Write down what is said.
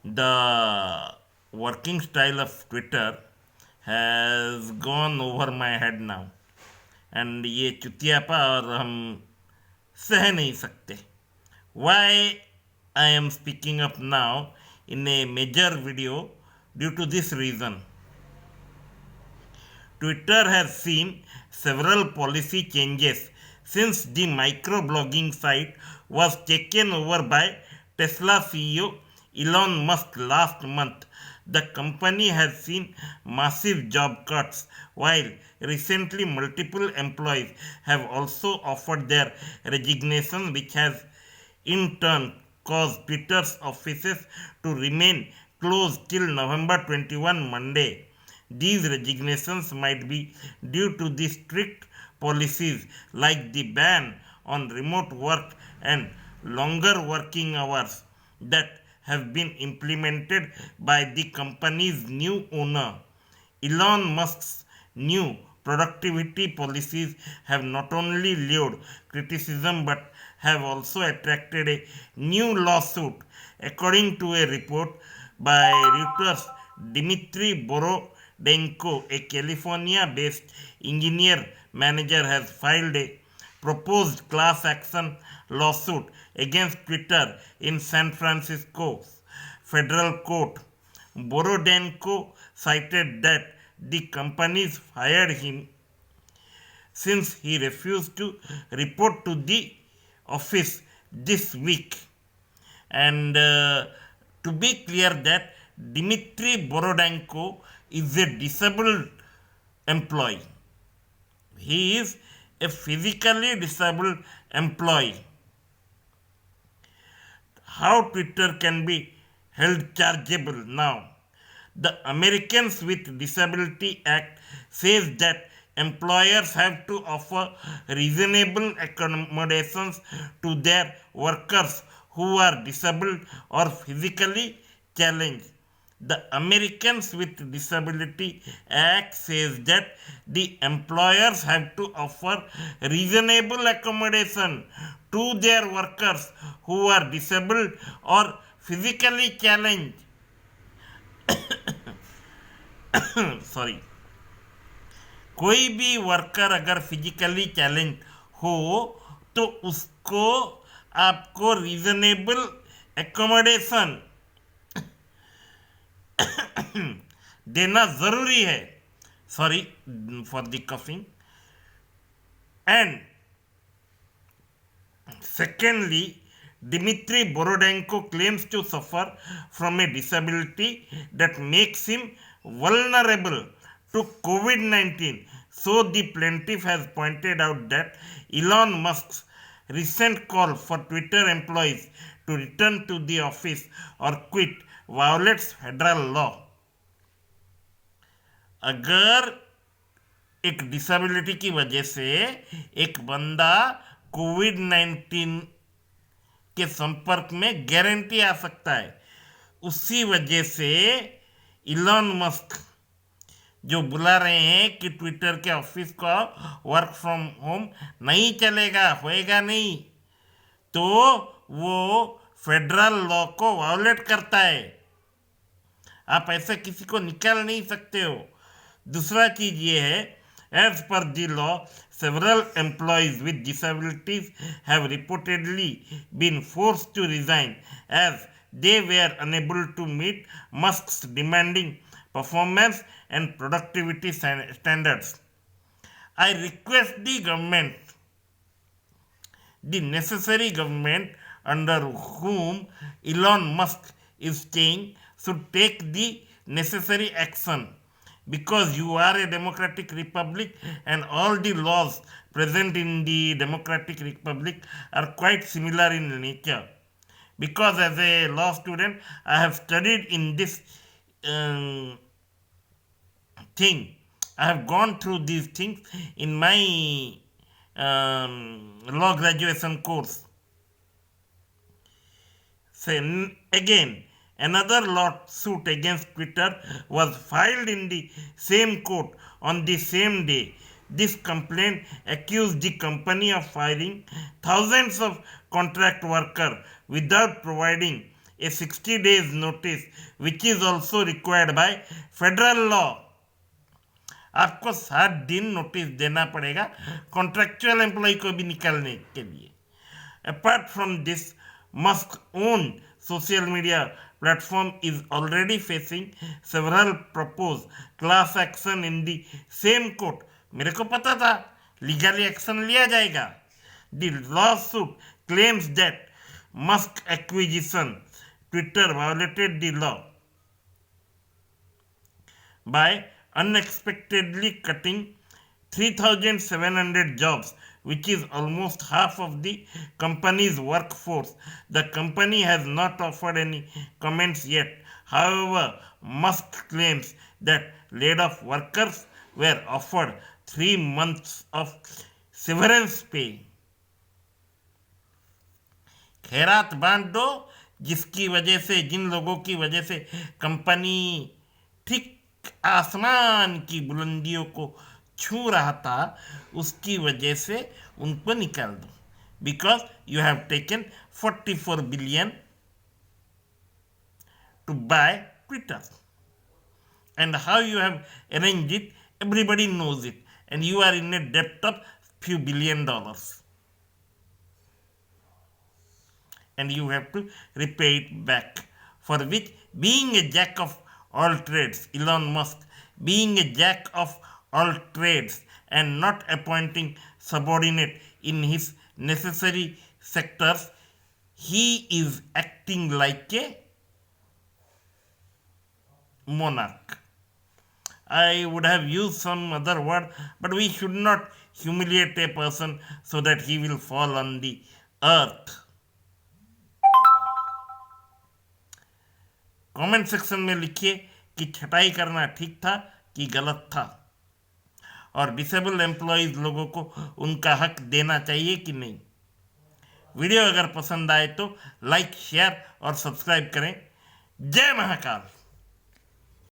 The working style of Twitter has gone over my head now. And ये चुतियापा और हम सह नहीं सकते. Why I am speaking up now in a major video due to this reason. Twitter has seen several policy changes since the microblogging site was taken over by Tesla CEO Elon Musk last month. The company has seen massive job cuts, while recently multiple employees have also offered their resignation, which has in turn caused Twitter's offices to remain closed till November 21 Monday. These resignations might be due to the strict policies like the ban on remote work and longer working hours that have been implemented by the company's new owner. Elon Musk's new productivity policies have not only lured criticism but have also attracted a new lawsuit. According to a report by Reuters, Dmitry Borodenko, a California-based engineer manager, has filed a proposed class action lawsuit against Twitter in San Francisco's federal court. Borodenko cited that the companies fired him since he refused to report to the office this week. And to be clear, that Dmitry Borodenko is a disabled employee. He is a physically disabled employee. How Twitter can be held chargeable now? The Americans with Disability Act says that employers have to offer reasonable accommodations to their workers who are disabled or physically challenged. The Americans with Disability Act says that the employers have to offer reasonable accommodation to their workers who are disabled or physically challenged. Sorry, कोई भी worker अगर physically challenge हो तो उसको आपको reasonable accommodation देना जरूरी है. Sorry for the coughing. And secondly, Dmitry Borodenko claims to suffer from a disability that makes him vulnerable to COVID-19. So the plaintiff has pointed out that Elon Musk's recent call for Twitter employees to return to the office or quit violates federal law. अगर एक disability की वजह से एक बंदा कोविड-19 के संपर्क में गारंटी आ सकता है, उसी वजह से इलॉन मस्क जो बुला रहे हैं कि ट्विटर के ऑफिस का वर्क फ्रॉम होम नहीं चलेगा, होएगा नहीं, तो वो फेडरल लॉ को वायोलेट करता है. आप ऐसे किसी को निकाल नहीं सकते हो. दूसरा चीज ये है, as per the law, several employees with disabilities have reportedly been forced to resign as they were unable to meet Musk's demanding performance and productivity standards. I request the government, the necessary government under whom Elon Musk is staying, should take the necessary action, because you are a democratic republic and all the laws present in the democratic republic are quite similar in nature. Because as a law student, I have studied in this thing. I have gone through these things in my law graduation course. So again, another lawsuit against Twitter was filed in the same court on the same day. This complaint accused the company of firing thousands of contract workers without providing a 60 days notice which is also required by federal law. आपको 60 दिन notice देना पड़ेगा contractual employ को भी निकालने के लिए. Apart from this, Musk's own social media platform is already facing several proposed class action in the same court. मेरे को पता था लीगली एक्शन लिया जाएगा. The lawsuit claims that Musk acquisition Twitter violated the law by unexpectedly cutting 3,700 jobs, which is almost half of the company's workforce. The company has not offered any comments yet. However, Musk claims that laid-off workers were offered 3 months of severance pay. खैरात बांट दो जिसकी वजह से, जिन लोगों की वजह से कंपनी ठीक आसमान की बुलंदियों को छू रहा था, उसकी वजह से उनको निकाल दो. Because you have taken 44 billion to buy Twitter. And how you have arrange it, everybody knows it, and you are in a डेप्ट of few billion dollars. And you have to repay it back, for which, being a jack of all trades, Elon Musk, being a jack of all trades and not appointing subordinate in his necessary sectors, he is acting like a monarch. I would have used some other word, but we should not humiliate a person so that he will fall on the earth. Comment section में लिखिए कि छटाई करना ठीक था कि गलत था, और डिसेबल एम्प्लॉयज लोगों को उनका हक देना चाहिए कि नहीं. वीडियो अगर पसंद आए तो लाइक, शेयर और सब्सक्राइब करें. जय महाकाल.